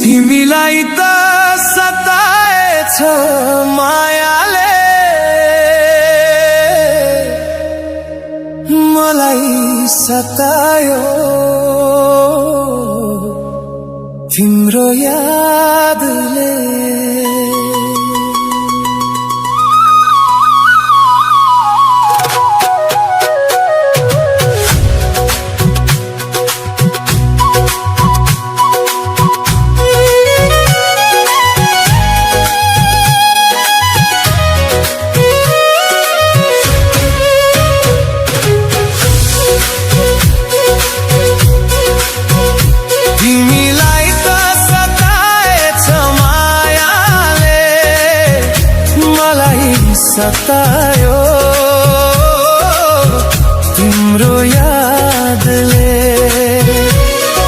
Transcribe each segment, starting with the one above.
तिमीलाई त सताएछ मायाले, मलाई सतायो तिम्रो यादले। सतायो तिम्रो यादले,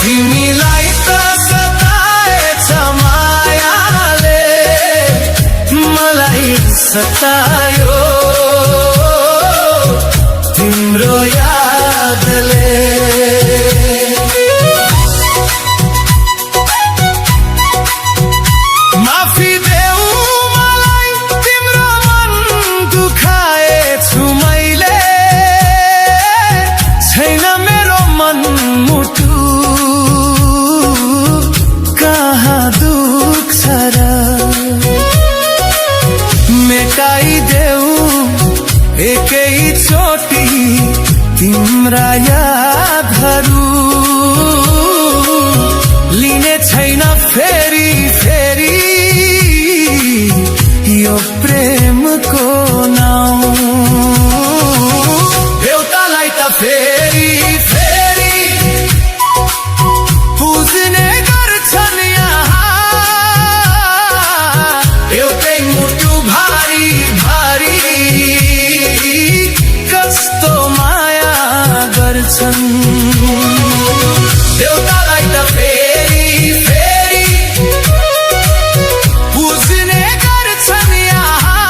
तिमीलाई त सताएछ मायाले, मलाई सतायो तिम्रो यादले। एकैचोटी तिम्रा यादहरू लिने छैन फेरि फेरि यो प्रेमको नाउँ। एउटालाई त फेरि फेरि पुज्ने गर्छन् यहाँ, एउटै मुटु भारी भारी कस्तो माया गर्छन्। एउटालाई त फेरि फेरि बुझ्ने गर्छन् यहाँ,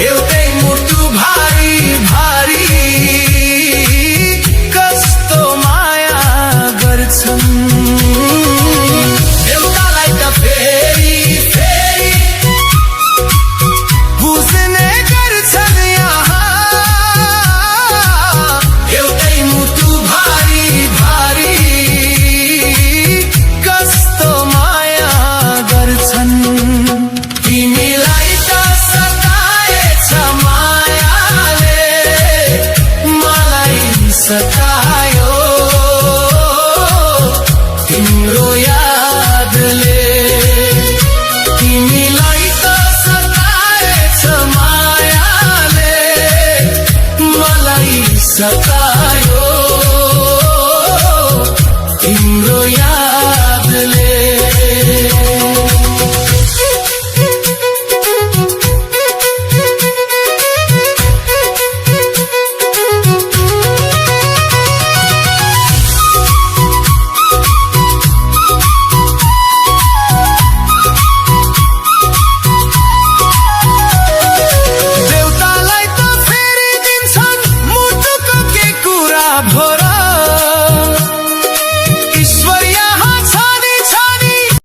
एउटै मुटु भारी भारी कस्तो माया गर्छन्। एउटालाई त फेरि फेरि बुझ्ने गर्छन् सतायो तिम्रो यादले, तिमीलाई त सताएछ मायाले, मलाई सतायो तिम्रो यादले।